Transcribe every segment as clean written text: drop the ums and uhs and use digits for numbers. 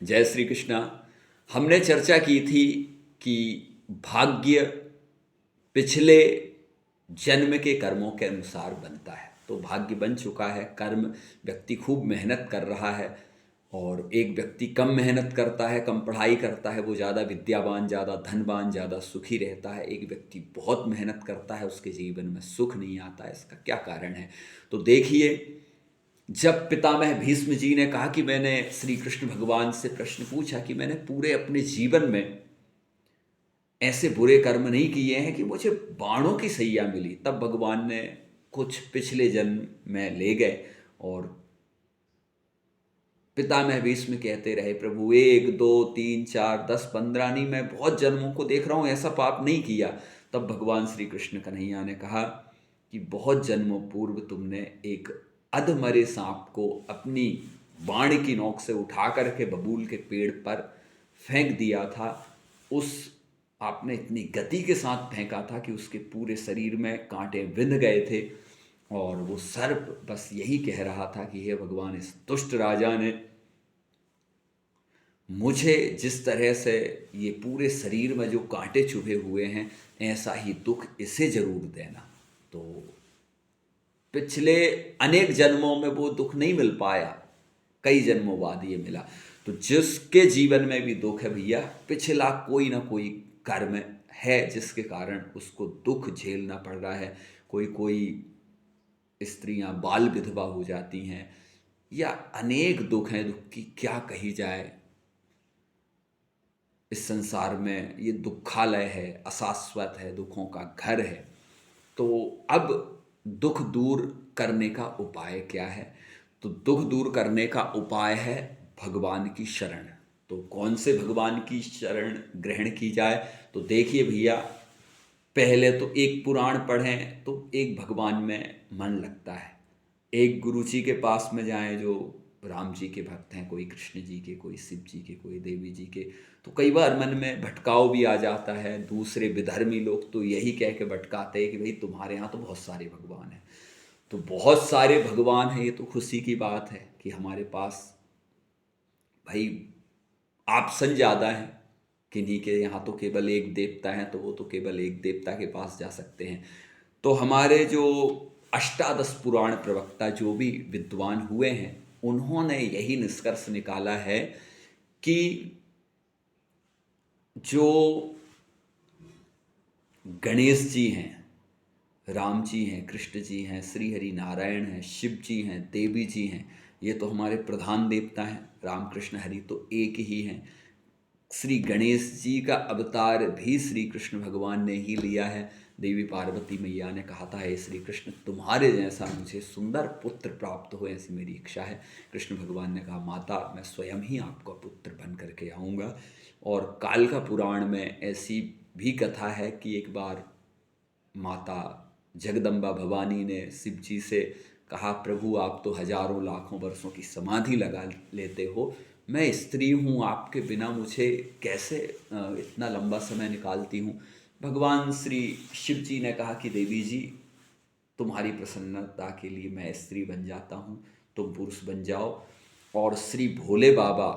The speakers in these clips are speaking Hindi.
जय श्री कृष्णा। हमने चर्चा की थी कि भाग्य पिछले जन्म के कर्मों के अनुसार बनता है। तो भाग्य बन चुका है, कर्म व्यक्ति खूब मेहनत कर रहा है। और एक व्यक्ति कम मेहनत करता है, कम पढ़ाई करता है, वो ज़्यादा विद्यावान, ज़्यादा धनवान, ज़्यादा सुखी रहता है। एक व्यक्ति बहुत मेहनत करता है, उसके जीवन में सुख नहीं आता है। इसका क्या कारण है? तो देखिए, जब पितामह भीष्म जी ने कहा कि मैंने श्री कृष्ण भगवान से प्रश्न पूछा कि मैंने पूरे अपने जीवन में ऐसे बुरे कर्म नहीं किए हैं कि मुझे बाणों की सैया मिली, तब भगवान ने कुछ पिछले जन्म में ले गए। और पितामह भीष्म कहते रहे, प्रभु 1 2 3 4 10 15 नहीं, मैं बहुत जन्मों को देख रहा हूँ, ऐसा पाप नहीं किया। तब भगवान श्री कृष्ण कन्हैया ने कहा कि बहुत जन्मों पूर्व तुमने एक अधमरे सांप को अपनी बाण की नोक से उठा करके बबूल के पेड़ पर फेंक दिया था। उस आपने इतनी गति के साथ फेंका था कि उसके पूरे शरीर में कांटे विंध गए थे। और वो सर्प बस यही कह रहा था कि हे भगवान, इस दुष्ट राजा ने मुझे जिस तरह से ये पूरे शरीर में जो कांटे चुभे हुए हैं, ऐसा ही दुख इसे जरूर देना। तो पिछले अनेक जन्मों में वो दुख नहीं मिल पाया, कई जन्मों बाद ये मिला। तो जिसके जीवन में भी दुख है भैया, पिछला कोई ना कोई कर्म है जिसके कारण उसको दुख झेलना पड़ रहा है। कोई कोई स्त्रियां बाल विधवा हो जाती हैं, या अनेक दुख हैं, दुख की क्या कही जाए। इस संसार में ये दुखालय है, अशाश्वत है, दुखों का घर है। तो अब दुख दूर करने का उपाय क्या है? तो दुख दूर करने का उपाय है भगवान की शरण। तो कौन से भगवान की शरण ग्रहण की जाए? तो देखिए भैया, पहले तो एक पुराण पढ़ें तो एक भगवान में मन लगता है। एक गुरु जी के पास में जाएं जो राम जी के भक्त हैं, कोई कृष्ण जी के, कोई शिव जी के, कोई देवी जी के। तो कई बार मन में भटकाव भी आ जाता है। दूसरे विधर्मी लोग तो यही कह के भटकाते हैं कि भाई तुम्हारे यहाँ तो बहुत सारे भगवान हैं। तो बहुत सारे भगवान हैं, ये तो खुशी की बात है कि हमारे पास भाई ऑप्शन ज़्यादा है। किन्हीं के यहाँ तो केवल एक देवता है, तो वो तो केवल एक देवता के पास जा सकते हैं। तो हमारे जो अष्टादश पुराण प्रवक्ता जो भी विद्वान हुए हैं, उन्होंने यही निष्कर्ष निकाला है कि जो गणेश जी हैं, राम जी हैं, कृष्ण जी हैं, श्री हरि नारायण हैं, शिव जी हैं, देवी जी हैं, ये तो हमारे प्रधान देवता हैं। राम कृष्ण हरि तो एक ही हैं। श्री गणेश जी का अवतार भी श्री कृष्ण भगवान ने ही लिया है। देवी पार्वती मैया ने कहा था, हे श्री कृष्ण, तुम्हारे जैसा मुझे सुंदर पुत्र प्राप्त हो, ऐसी मेरी इच्छा है। कृष्ण भगवान ने कहा, माता, मैं स्वयं ही आपका पुत्र बन करके आऊँगा। और काल का पुराण में ऐसी भी कथा है कि एक बार माता जगदम्बा भवानी ने शिव जी से कहा, प्रभु आप तो हजारों लाखों वर्षों की समाधि लगा लेते हो, मैं स्त्री हूँ, आपके बिना मुझे कैसे इतना लंबा समय निकालती हूँ। भगवान श्री शिव जी ने कहा कि देवी जी, तुम्हारी प्रसन्नता के लिए मैं स्त्री बन जाता हूँ, तुम पुरुष बन जाओ। और श्री भोले बाबा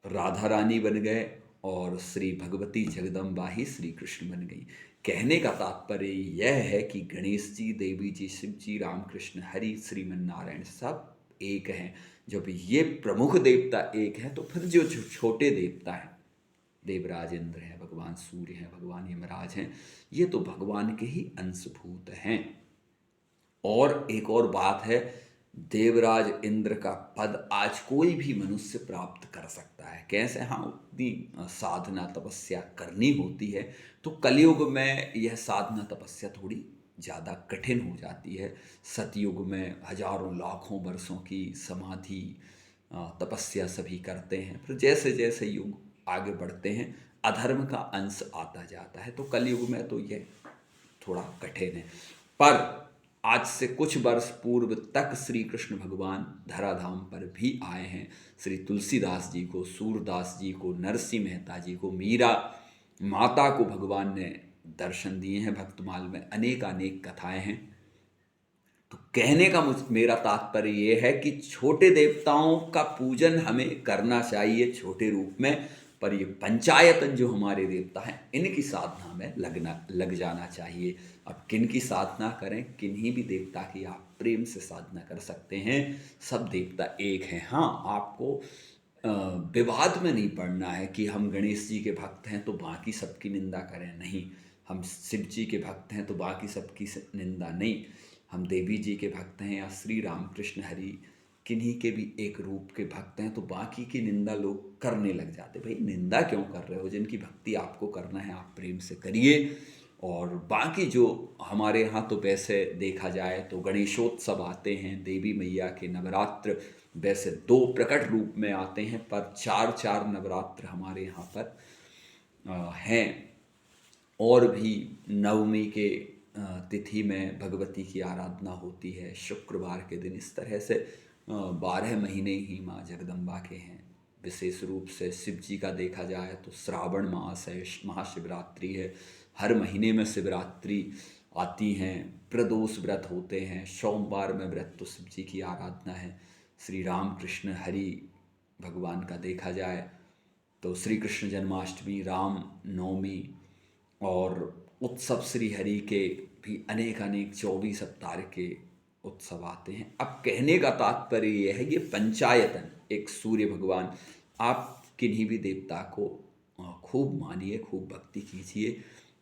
राधा रानी बन गए और श्री भगवती जगदम्बा ही श्री कृष्ण बन गई। कहने का तात्पर्य यह है कि गणेश जी, देवी जी, शिव जी, रामकृष्ण हरि, श्रीमन नारायण सब एक हैं। जब ये प्रमुख देवता एक हैं, तो फिर जो छोटे देवता हैं, देवराज इंद्र हैं, भगवान सूर्य हैं, भगवान यमराज हैं, ये तो भगवान के ही अंशभूत हैं। और एक और बात है, देवराज इंद्र का पद आज कोई भी मनुष्य प्राप्त कर सकता है। कैसे? हाँ, उतनी साधना तपस्या करनी होती है। तो कलयुग में यह साधना तपस्या थोड़ी ज़्यादा कठिन हो जाती है। सतयुग में हजारों लाखों वर्षों की समाधि तपस्या सभी करते हैं। फिर जैसे जैसे युग आगे बढ़ते हैं, अधर्म का अंश आता जाता है। तो कलयुग में तो यह थोड़ा कठिन है। पर आज से कुछ वर्ष पूर्व तक श्री कृष्ण भगवान धराधाम पर भी आए हैं। श्री तुलसीदास जी को, सूरदास जी को, नरसिंह मेहता जी को, मीरा माता को भगवान ने दर्शन दिए हैं। भक्तमाल में अनेक अनेक कथाएं हैं। तो कहने का मेरा तात्पर्य ये है कि छोटे देवताओं का पूजन हमें करना चाहिए छोटे रूप में, पर ये पंचायतन जो हमारे देवता हैं इनकी साधना में लग जाना चाहिए। अब किन की साधना करें, किन्हीं भी देवता की आप प्रेम से साधना कर सकते हैं, सब देवता एक हैं। हाँ, आपको विवाद में नहीं पड़ना है कि हम गणेश जी के भक्त हैं तो बाकी सबकी निंदा करें, नहीं। हम शिव जी के भक्त हैं तो बाकी सबकी निंदा नहीं। हम देवी जी के भक्त हैं या श्री राम कृष्ण हरि किन्हीं के भी एक रूप के भक्त हैं तो बाकी की निंदा लोग करने लग जाते। भाई निंदा क्यों कर रहे हो? जिनकी भक्ति आपको करना है आप प्रेम से करिए। और बाकी जो हमारे यहाँ तो वैसे देखा जाए तो गणेशोत्सव आते हैं, देवी मैया के नवरात्र वैसे 2 प्रकट रूप में आते हैं, पर 4 नवरात्र हमारे यहाँ पर हैं। और भी नवमी के तिथि में भगवती की आराधना होती है शुक्रवार के दिन। इस तरह से 12 महीने ही माँ जगदम्बा के हैं। विशेष रूप से शिव जी का देखा जाए तो श्रावण मास है, महाशिवरात्रि है, हर महीने में शिवरात्रि आती हैं, प्रदोष व्रत होते हैं, सोमवार में व्रत तो शिव जी की आराधना है। श्री राम कृष्ण हरि भगवान का देखा जाए तो श्री कृष्ण जन्माष्टमी, राम नवमी और उत्सव श्री हरि के भी अनेक 24 अवतार के उत्सव आते हैं। अब कहने का तात्पर्य यह है, ये पंचायतन एक सूर्य भगवान, आप किन्हीं भी देवता को खूब मानिए, खूब भक्ति कीजिए,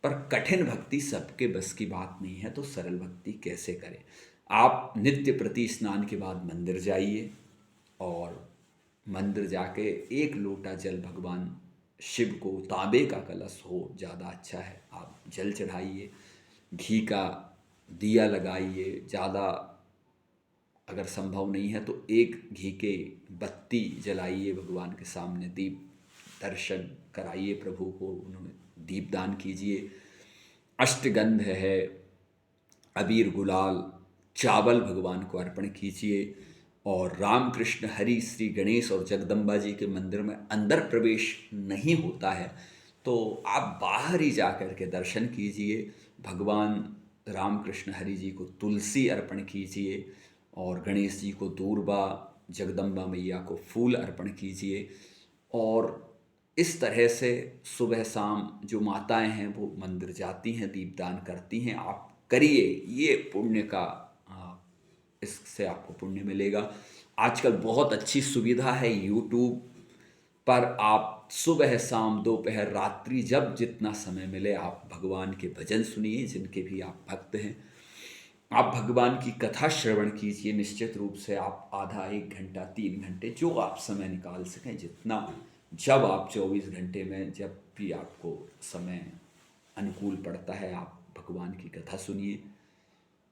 पर कठिन भक्ति सबके बस की बात नहीं है, तो सरल भक्ति कैसे करें? आप नित्य प्रति स्नान के बाद मंदिर जाइए और मंदिर जाके 1 लोटा जल भगवान शिव को, तांबे का कलश हो ज़्यादा अच्छा है, आप जल चढ़ाइए, घी का दिया लगाइए, ज़्यादा अगर संभव नहीं है तो 1 घी के बत्ती जलाइए भगवान के सामने, दीप दर्शन कराइए प्रभु को, उन्हें दीपदान कीजिए। अष्टगंध है, अबीर गुलाल चावल भगवान को अर्पण कीजिए। और राम कृष्ण हरि श्री गणेश और जगदम्बा जी के मंदिर में अंदर प्रवेश नहीं होता है, तो आप बाहर ही जा कर के दर्शन कीजिए। भगवान राम कृष्ण हरि जी को तुलसी अर्पण कीजिए और गणेश जी को दूर्बा, जगदम्बा मैया को फूल अर्पण कीजिए। और इस तरह से सुबह शाम जो माताएं हैं वो मंदिर जाती हैं, दीपदान करती हैं, आप करिए, ये पुण्य का इससे आपको पुण्य मिलेगा। आजकल बहुत अच्छी सुविधा है, यूट्यूब पर आप सुबह शाम दोपहर रात्रि जब जितना समय मिले आप भगवान के भजन सुनिए, जिनके भी आप भक्त हैं। आप भगवान की कथा श्रवण कीजिए, निश्चित रूप से आप आधा 1 घंटा 3 घंटे जो आप समय निकाल सकें, जितना, जब आप 24 घंटे में जब भी आपको समय अनुकूल पड़ता है आप भगवान की कथा सुनिए।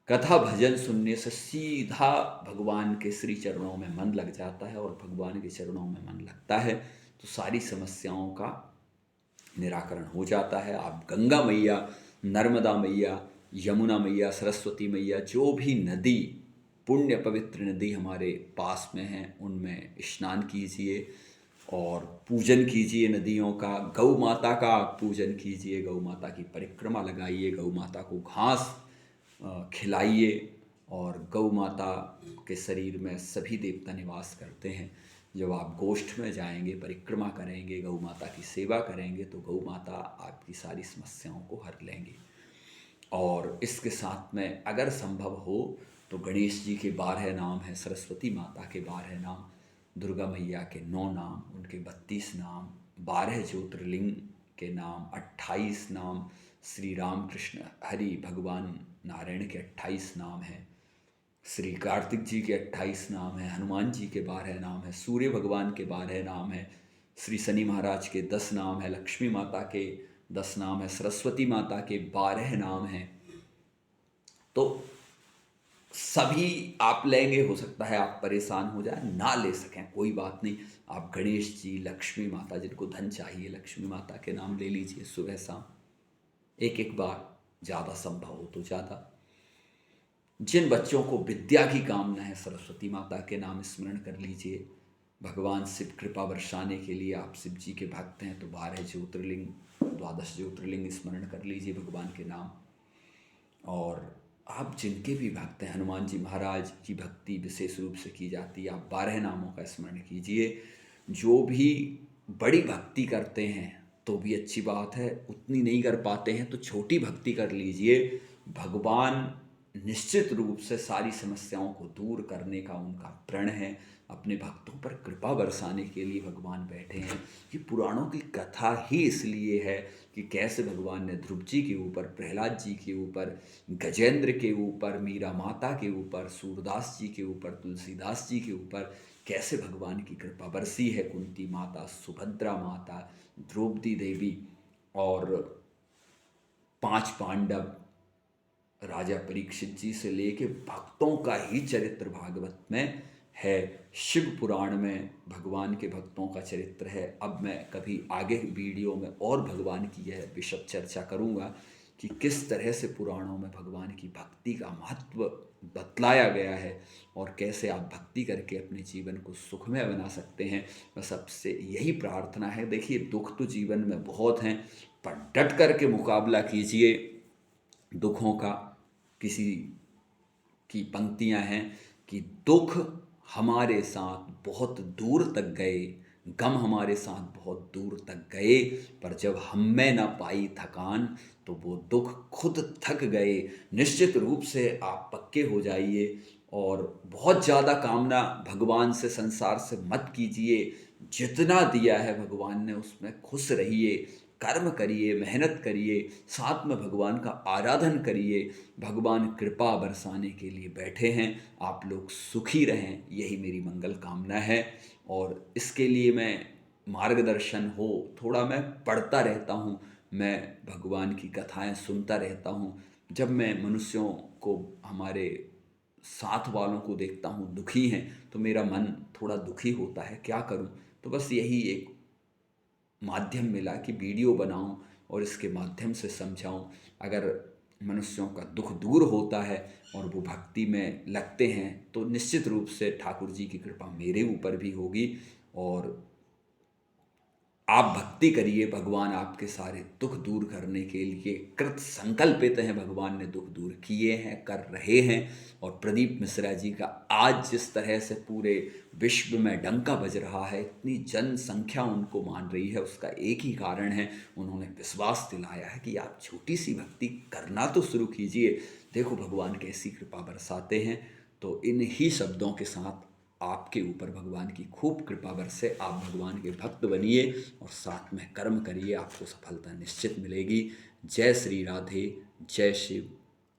कथा भजन सुनने से सीधा भगवान के श्री चरणों में मन लग जाता है, और भगवान के चरणों में मन लगता है तो सारी समस्याओं का निराकरण हो जाता है। आप गंगा मैया, नर्मदा मैया, यमुना मैया, सरस्वती मैया, जो भी नदी, पुण्य पवित्र नदी हमारे पास में हैं, उनमें स्नान कीजिए और पूजन कीजिए नदियों का। गौ माता का पूजन कीजिए, गौ माता की परिक्रमा लगाइए, गौ माता को घास खिलाइए। और गौ माता के शरीर में सभी देवता निवास करते हैं। जब आप गोष्ठ में जाएंगे, परिक्रमा करेंगे, गौ माता की सेवा करेंगे तो गौ माता आपकी सारी समस्याओं को हर लेंगी। और इसके साथ में अगर संभव हो तो गणेश जी के 12 नाम हैं, सरस्वती माता के 12 नाम, दुर्गा मैया के 9 नाम, उनके 32 नाम, 12 ज्योतिर्लिंग के नाम, 28 नाम, श्री राम कृष्ण हरि भगवान नारायण के 28 नाम हैं, श्री कार्तिक जी के 28 नाम हैं, हनुमान जी के 12 नाम हैं, सूर्य भगवान के 12 नाम हैं, श्री शनि महाराज के 10 नाम हैं, लक्ष्मी माता के 10 नाम हैं, सरस्वती माता के 12 नाम हैं। तो सभी आप लेंगे, हो सकता है आप परेशान हो जाए, ना ले सकें कोई बात नहीं, आप गणेश जी, लक्ष्मी माता, जिनको धन चाहिए लक्ष्मी माता के नाम ले लीजिए सुबह शाम, एक बार, ज़्यादा संभव हो तो ज़्यादा। जिन बच्चों को विद्या की कामना है, सरस्वती माता के नाम स्मरण कर लीजिए। भगवान शिव कृपा बरसाने के लिए, आप शिव जी के भक्त हैं तो 12 ज्योतिर्लिंग, 12 ज्योतिर्लिंग स्मरण कर लीजिए भगवान के नाम। और आप जिनके भी भक्त हैं, हनुमान जी महाराज की भक्ति विशेष रूप से की जाती है। आप 12 नामों का स्मरण कीजिए। जो भी बड़ी भक्ति करते हैं तो भी अच्छी बात है, उतनी नहीं कर पाते हैं तो छोटी भक्ति कर लीजिए। भगवान निश्चित रूप से सारी समस्याओं को दूर करने का उनका प्रण है। अपने भक्तों पर कृपा बरसाने के लिए भगवान बैठे हैं। ये पुराणों की कथा ही इसलिए है कि कैसे भगवान ने ध्रुव जी के ऊपर, प्रहलाद जी के ऊपर, गजेंद्र के ऊपर, मीरा माता के ऊपर, सूरदास जी के ऊपर, तुलसीदास जी के ऊपर कैसे भगवान की कृपा बरसी है। कुंती माता, सुभद्रा माता, द्रौपदी देवी और 5 पांडव, राजा परीक्षित जी से लेके भक्तों का ही चरित्र भागवत में है। शिव पुराण में भगवान के भक्तों का चरित्र है। अब मैं कभी आगे वीडियो में और भगवान की यह विशद चर्चा करूँगा कि किस तरह से पुराणों में भगवान की भक्ति का महत्व बतलाया गया है और कैसे आप भक्ति करके अपने जीवन को सुखमय बना सकते हैं। बस सबसे यही प्रार्थना है। देखिए, दुख तो जीवन में बहुत हैं, पर डट करके मुकाबला कीजिए दुखों का। किसी की पंक्तियां हैं कि दुख हमारे साथ बहुत दूर तक गए, गम हमारे साथ बहुत दूर तक गए, पर जब हम में ना पाई थकान तो वो दुख खुद थक गए। निश्चित रूप से आप पक्के हो जाइए और बहुत ज़्यादा कामना भगवान से, संसार से मत कीजिए। जितना दिया है भगवान ने उसमें खुश रहिए, कर्म करिए, मेहनत करिए, साथ में भगवान का आराधन करिए। भगवान कृपा बरसाने के लिए बैठे हैं। आप लोग सुखी रहें, यही मेरी मंगल कामना है। और इसके लिए मैं मार्गदर्शन हो, थोड़ा मैं पढ़ता रहता हूँ, मैं भगवान की कथाएं सुनता रहता हूँ। जब मैं मनुष्यों को, हमारे साथ वालों को देखता हूँ दुखी हैं तो मेरा मन थोड़ा दुखी होता है। क्या करूँ? तो बस यही एक माध्यम मिला कि वीडियो बनाऊं और इसके माध्यम से समझाऊं। अगर मनुष्यों का दुख दूर होता है और वो भक्ति में लगते हैं तो निश्चित रूप से ठाकुर जी की कृपा मेरे ऊपर भी होगी। और आप भक्ति करिए, भगवान आपके सारे दुख दूर करने के लिए कृत संकल्पित हैं। भगवान ने दुख दूर किए हैं, कर रहे हैं। और प्रदीप मिश्रा जी का आज जिस तरह से पूरे विश्व में डंका बज रहा है, इतनी जनसंख्या उनको मान रही है, उसका एक ही कारण है, उन्होंने विश्वास दिलाया है कि आप छोटी सी भक्ति करना तो शुरू कीजिए। देखो भगवान कैसी कृपा बरसाते हैं। तो इन ही शब्दों के साथ आपके ऊपर भगवान की खूब कृपा बरसे। आप भगवान के भक्त बनिए और साथ में कर्म करिए, आपको सफलता निश्चित मिलेगी। जय श्री राधे, जय शिव।